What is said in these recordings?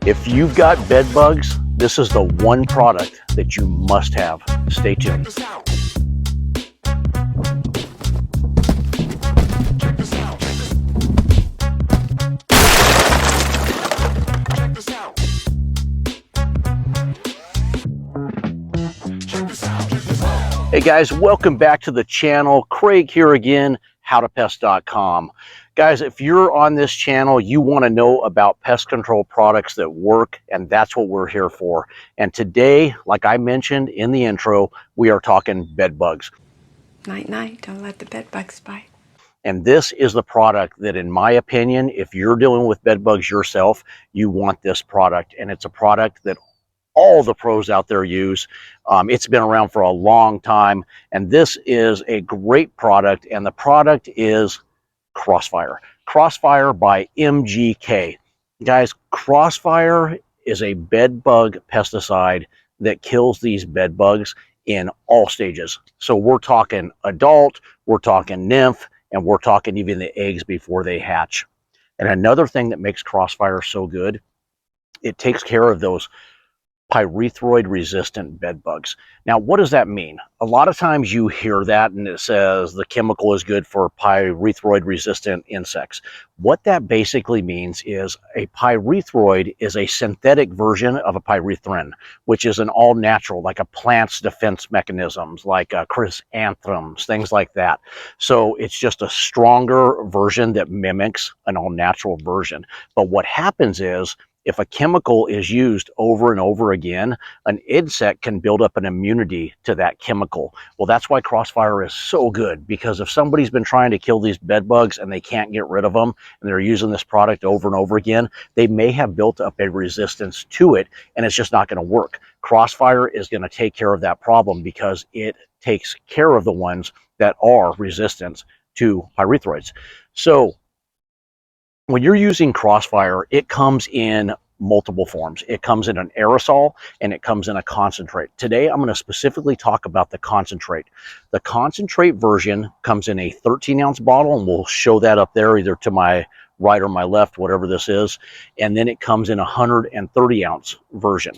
If you've got bed bugs, this is the one product that you must have. Stay tuned. Hey guys, welcome back to the channel. Craig here again, howtopest.com. Guys, if you're on this channel, you want to know about pest control products that work, and that's what we're here for. And today, like I mentioned in the intro, we are talking bed bugs. Night, night, don't let the bed bugs bite. And this is the product that, in my opinion, if you're dealing with bed bugs yourself, you want this product. And it's a product that all the pros out there use. It's been around for a long time, and this is a great product, and the product is CrossFire. CrossFire by MGK. Guys, CrossFire is a bed bug pesticide that kills these bed bugs in all stages. So we're talking adult, we're talking nymph, and we're talking even the eggs before they hatch. And another thing that makes CrossFire so good, it takes care of those pyrethroid resistant bed bugs. Now, what does that mean? A lot of times you hear that and it says the chemical is good for pyrethroid resistant insects. What that basically means is a pyrethroid is a synthetic version of a pyrethrin, which is an all natural, like a plant's defense mechanisms, like chrysanthemums, things like that. So it's just a stronger version that mimics an all natural version. But what happens is, if a chemical is used over and over again, an insect can build up an immunity to that chemical. Well, that's why CrossFire is so good, because if somebody's been trying to kill these bed bugs and they can't get rid of them, and they're using this product over and over again, they may have built up a resistance to it, and it's just not going to work. CrossFire is going to take care of that problem because it takes care of the ones that are resistant to pyrethroids. So when you're using CrossFire, it comes in multiple forms. It comes in an aerosol and it comes in a concentrate. Today, I'm going to specifically talk about the concentrate. The concentrate version comes in a 13-ounce bottle, and we'll show that up there either to my right or my left, whatever this is. And then it comes in a 130-ounce version.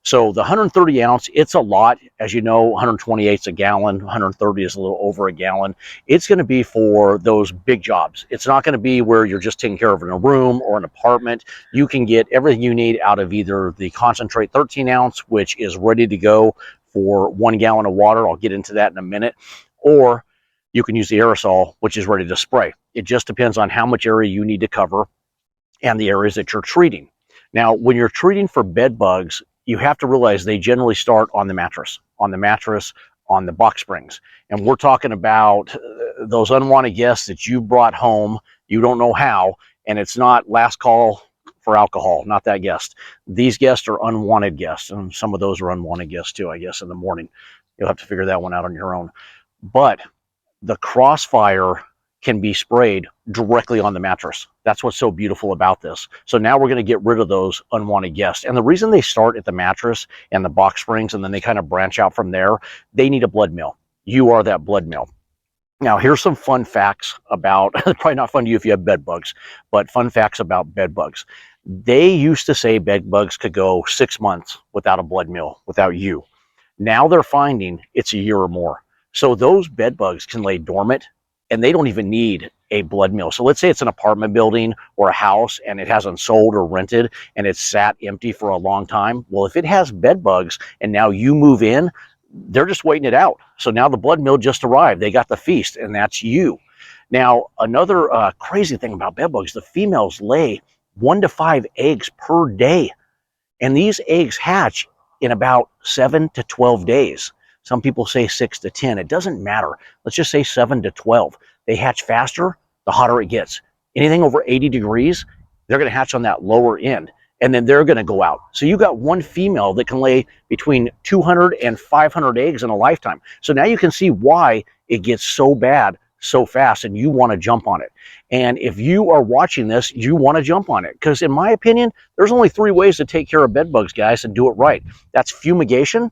So the 130 ounce, it's a lot. As you know, 128 is a gallon, 130 is a little over a gallon. It's going to be for those big jobs. It's not going to be where you're just taking care of in a room or an apartment. You can get everything you need out of either the concentrate 13 ounce, which is ready to go for 1 gallon of water. I'll get into that in a minute. Or you can use the aerosol, which is ready to spray. It just depends on how much area you need to cover and the areas that you're treating. Now, when you're treating for bed bugs, you have to realize they generally start on the mattress, on the box springs. And we're talking about those unwanted guests that you brought home, you don't know how, and it's not last call for alcohol, not that guest. These guests are unwanted guests, and some of those are unwanted guests too, I guess, in the morning. You'll have to figure that one out on your own. But the CrossFire can be sprayed directly on the mattress. That's what's so beautiful about this. So now we're going to get rid of those unwanted guests. And the reason they start at the mattress and the box springs and then they kind of branch out from there, they need a blood meal. You are that blood meal. Now, here's some fun facts about, probably not fun to you if you have bed bugs, but fun facts about bed bugs. They used to say bed bugs could go 6 months without a blood meal, without you. Now they're finding it's a year or more. So those bed bugs can lay dormant, and they don't even need a blood meal. So let's say it's an apartment building or a house and it hasn't sold or rented and it's sat empty for a long time. Well, if it has bed bugs and now you move in, they're just waiting it out. So now the blood meal just arrived. They got the feast, and that's you. Now, another crazy thing about bed bugs, the females lay 1 to 5 eggs per day. And these eggs hatch in about 7 to 12 days. Some people say 6 to 10. It doesn't matter. Let's just say 7 to 12. They hatch faster, the hotter it gets. Anything over 80 degrees, they're going to hatch on that lower end, and then they're going to go out. So you got one female that can lay between 200 and 500 eggs in a lifetime. So now you can see why it gets so bad so fast, and you want to jump on it. And if you are watching this, you want to jump on it, because in my opinion, there's only 3 ways to take care of bed bugs, guys, and do it right. That's fumigation,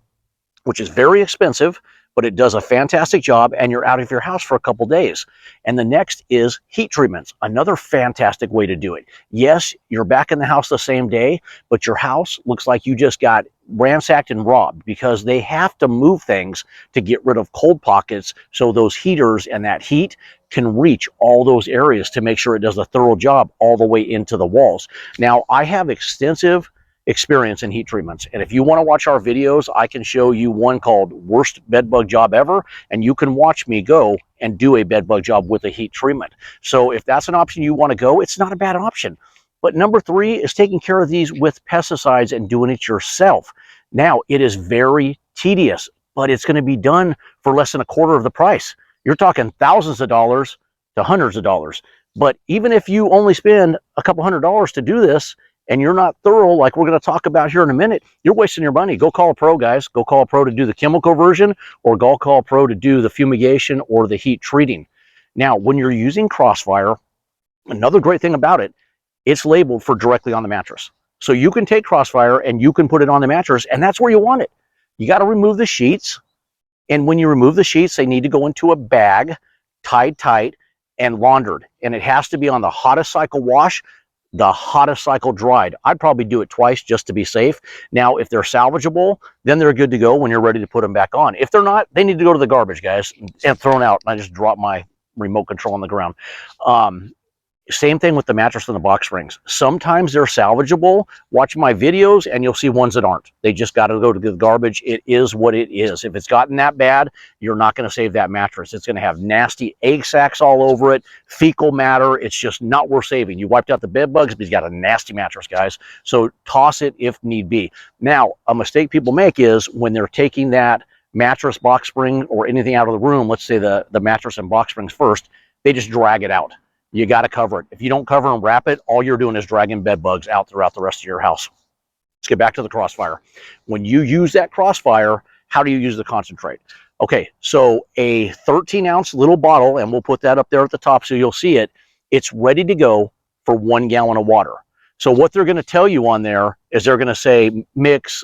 which is very expensive, but it does a fantastic job, and you're out of your house for a couple days. And the next is heat treatments, another fantastic way to do it. Yes, you're back in the house the same day, but your house looks like you just got ransacked and robbed, because they have to move things to get rid of cold pockets so those heaters and that heat can reach all those areas to make sure it does a thorough job all the way into the walls. Now, I have extensive experience in heat treatments, and if you want to watch our videos, I can show you one called Worst Bed Bug Job Ever, and you can watch me go and do a bed bug job with a heat treatment. So if that's an option you want to go, it's not a bad option. But number 3 is taking care of these with pesticides and doing it yourself. Now, it is very tedious, but it's going to be done for less than a quarter of the price. You're talking thousands of dollars to hundreds of dollars. But even if you only spend a couple $100s to do this, and you're not thorough, like we're going to talk about here in a minute, you're wasting your money. Go call a pro, guys. Go call a pro to do the chemical version, or go call a pro to do the fumigation or the heat treating. Now, when you're using CrossFire, another great thing about it, it's labeled for directly on the mattress. So you can take CrossFire and you can put it on the mattress, and that's where you want it. You got to remove the sheets. And when you remove the sheets, they need to go into a bag, tied tight, and laundered. And it has to be on the hottest cycle wash, the hottest cycle dried. I'd probably do it twice just to be safe. Now, if they're salvageable, then they're good to go when you're ready to put them back on. If they're not, they need to go to the garbage, guys, and thrown out. And I just dropped my remote control on the ground. Same thing with the mattress and the box springs. Sometimes they're salvageable. Watch my videos and you'll see ones that aren't. They just got to go to the garbage. It is what it is. If it's gotten that bad, you're not going to save that mattress. It's going to have nasty egg sacs all over it, fecal matter. It's just not worth saving. You wiped out the bed bugs, but you got a nasty mattress, guys. So toss it if need be. Now, a mistake people make is when they're taking that mattress, box spring, or anything out of the room, let's say the mattress and box springs first, they just drag it out. You got to cover it. If you don't cover and wrap it, all you're doing is dragging bed bugs out throughout the rest of your house. Let's get back to the CrossFire. When you use that CrossFire, how do you use the concentrate? Okay, so a 13-ounce little bottle, and we'll put that up there at the top so you'll see it, it's ready to go for 1 gallon of water. So what they're going to tell you on there is they're going to say mix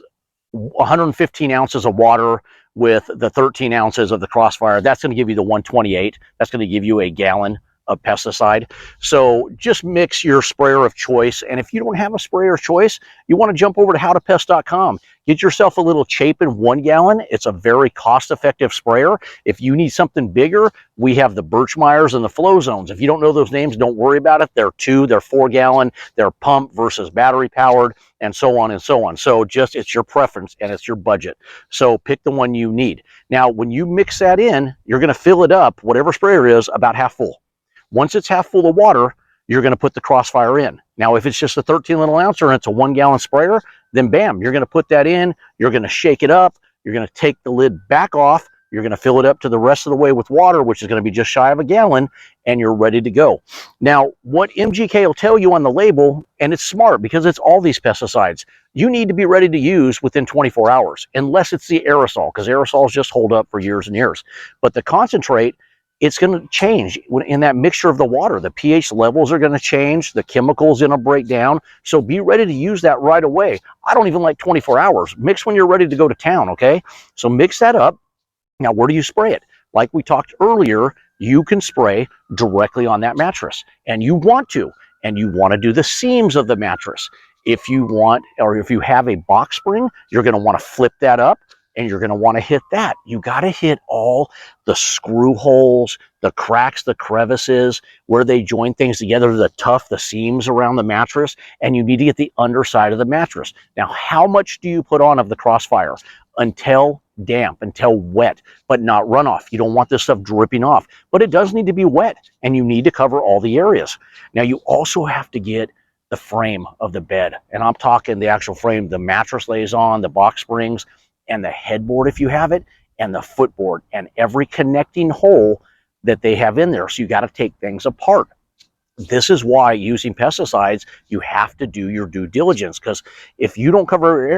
115 ounces of water with the 13 ounces of the CrossFire. That's going to give you the 128. That's going to give you a gallon of pesticide. So just mix your sprayer of choice. And if you don't have a sprayer of choice, you want to jump over to howtopest.com. Get yourself a little Chapin 1 gallon. It's a very cost-effective sprayer. If you need something bigger, we have the Birchmeyers and the Flow Zones. If you don't know those names, don't worry about it. They're 2, they're 4 gallon, they're pump versus battery powered, and so on and so on. So just, it's your preference and it's your budget. So pick the one you need. Now, when you mix that in, you're going to fill it up, whatever sprayer is, about half full. Once it's half full of water, you're going to put the CrossFire in. Now, if it's just a 13 little ouncer and it's a 1 gallon sprayer, then bam, you're going to put that in, you're going to shake it up, you're going to take the lid back off, you're going to fill it up to the rest of the way with water, which is going to be just shy of a gallon, and you're ready to go. Now, what MGK will tell you on the label, and it's smart because it's all these pesticides, you need to be ready to use within 24 hours, unless it's the aerosol, because aerosols just hold up for years and years. But the concentrate, it's going to change in that mixture of the water. The pH levels are going to change. The chemicals going to break down. So be ready to use that right away. I don't even like 24 hours. Mix when you're ready to go to town, okay? So mix that up. Now, where do you spray it? Like we talked earlier, you can spray directly on that mattress. And you want to. And you want to do the seams of the mattress. If you want, or if you have a box spring, you're going to want to flip that up. And you're going to want to hit that. You got to hit all the screw holes, the cracks, the crevices, where they join things together, the seams around the mattress, and you need to get the underside of the mattress. Now, how much do you put on of the CrossFire? Until damp, until wet, but not runoff. You don't want this stuff dripping off, but it does need to be wet, and you need to cover all the areas. Now, you also have to get the frame of the bed, and I'm talking the actual frame the mattress lays on, the box springs, and the headboard if you have it, and the footboard, and every connecting hole that they have in there. So you got to take things apart. This is why using pesticides, you have to do your due diligence, because if you don't cover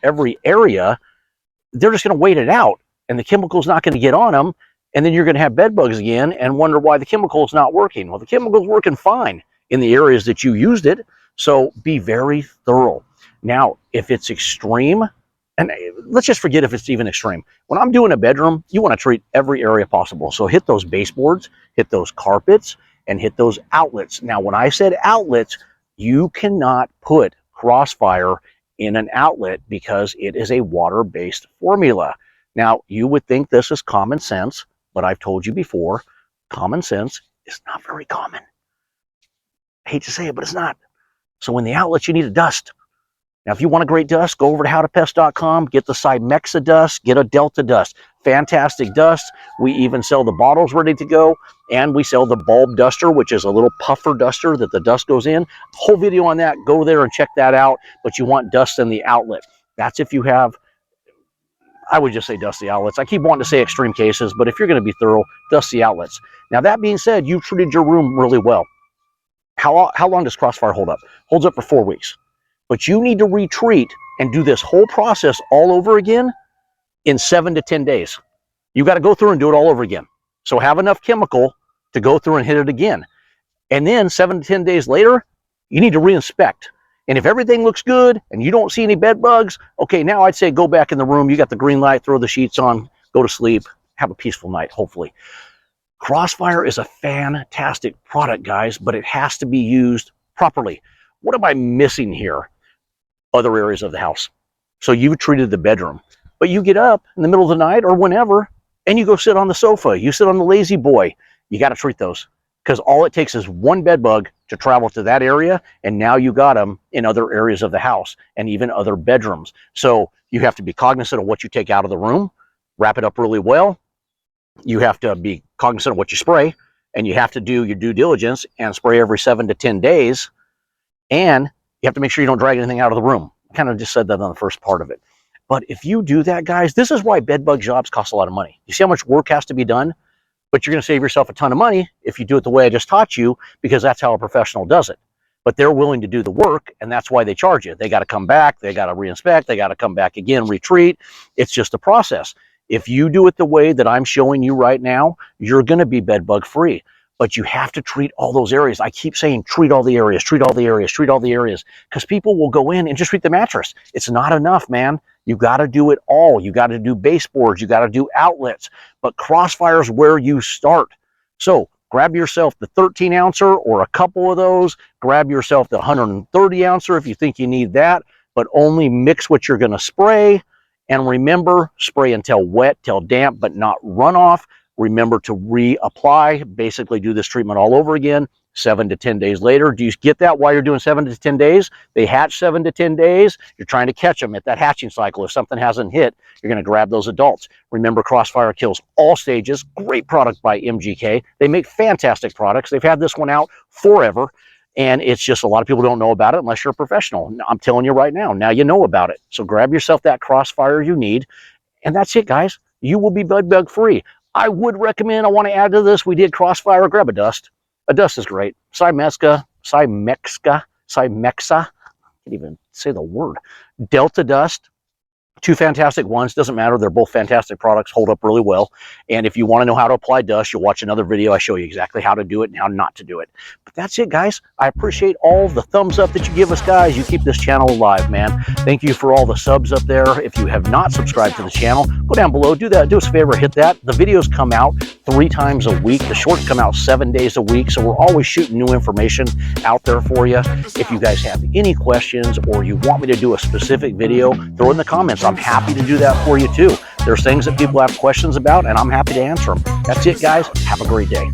every area, they're just going to wait it out, and the chemical's not going to get on them, and then you're going to have bed bugs again and wonder why the chemical's not working. Well, the chemical's working fine in the areas that you used it, so be very thorough. Now, if it's extreme and let's just forget if it's even extreme. When I'm doing a bedroom, you want to treat every area possible. So hit those baseboards, hit those carpets, and hit those outlets. Now, when I said outlets, you cannot put CrossFire in an outlet because it is a water-based formula. Now, you would think this is common sense, but I've told you before, common sense is not very common. I hate to say it, but it's not. So in the outlets, you need a dust. Now, if you want a great dust, go over to howtopest.com, get the Cymexa dust, get a Delta dust. Fantastic dust. We even sell the bottles ready to go, and we sell the bulb duster, which is a little puffer duster that the dust goes in. Whole video on that. Go there and check that out, but you want dust in the outlet. That's if you have, I would just say dust the outlets. I keep wanting to say extreme cases, but if you're going to be thorough, dust the outlets. Now, that being said, you treated your room really well. How long does CrossFire hold up? Holds up for 4 weeks. But you need to retreat and do this whole process all over again in 7 to 10 days. You got to go through and do it all over again. So have enough chemical to go through and hit it again. And then 7 to 10 days later, you need to reinspect. And if everything looks good and you don't see any bed bugs, okay, now I'd say go back in the room. You got the green light, throw the sheets on, go to sleep, have a peaceful night, hopefully. CrossFire is a fantastic product, guys, but it has to be used properly. What am I missing here? Other areas of the house. So you've treated the bedroom, but you get up in the middle of the night or whenever, and you go sit on the sofa. You sit on the lazy boy. You got to treat those, because all it takes is one bed bug to travel to that area, and now you got them in other areas of the house and even other bedrooms. So you have to be cognizant of what you take out of the room, wrap it up really well. You have to be cognizant of what you spray, and you have to do your due diligence and spray every 7 to 10 days. And you have to make sure you don't drag anything out of the room. I kind of just said that on the first part of it. But if you do that, guys, this is why bed bug jobs cost a lot of money. You see how much work has to be done? But you're going to save yourself a ton of money if you do it the way I just taught you, because that's how a professional does it. But they're willing to do the work, and that's why they charge you. They got to come back. They got to reinspect. They got to come back again, retreat. It's just a process. If you do it the way that I'm showing you right now, you're going to be bed bug free. But you have to treat all those areas. I keep saying treat all the areas, treat all the areas, treat all the areas, because people will go in and just treat the mattress. It's not enough, man. You got to do it all. You got to do baseboards. You got to do outlets. But CrossFire is where you start. So grab yourself the 13 ouncer or a couple of those. Grab yourself the 130 ouncer if you think you need that, but only mix what you're going to spray. And remember, spray until wet, till damp, but not runoff. Remember to reapply, basically do this treatment all over again, 7 to 10 days later. Do you get that? Why you're doing 7 to 10 days? They hatch 7 to 10 days. You're trying to catch them at that hatching cycle. If something hasn't hit, you're going to grab those adults. Remember, CrossFire kills all stages. Great product by MGK. They make fantastic products. They've had this one out forever, and it's just a lot of people don't know about it unless you're a professional. I'm telling you right now, now you know about it. So grab yourself that CrossFire you need, and that's it, guys. You will be bed bug free. I would recommend, I want to add to this, we did CrossFire, grab a dust. A dust is great. Cymexa, I can't even say the word. Delta dust, 2 fantastic ones. Doesn't matter, they're both fantastic products, hold up really well. And if you want to know how to apply dust, you'll watch another video. I show you exactly how to do it and how not to do it. But that's it, guys. I appreciate all the thumbs up that you give us, guys. You keep this channel alive, man. Thank you for all the subs up there. If you have not subscribed to the channel, go down below, do that, do us a favor, hit that. The videos come out 3 times a week. The shorts come out 7 days a week, so we're always shooting new information out there for you. If you guys have any questions or you want me to do a specific video, throw in the comments. I'm happy to do that for you too. There's things that people have questions about, and I'm happy to answer them. That's it, guys. Have a great day.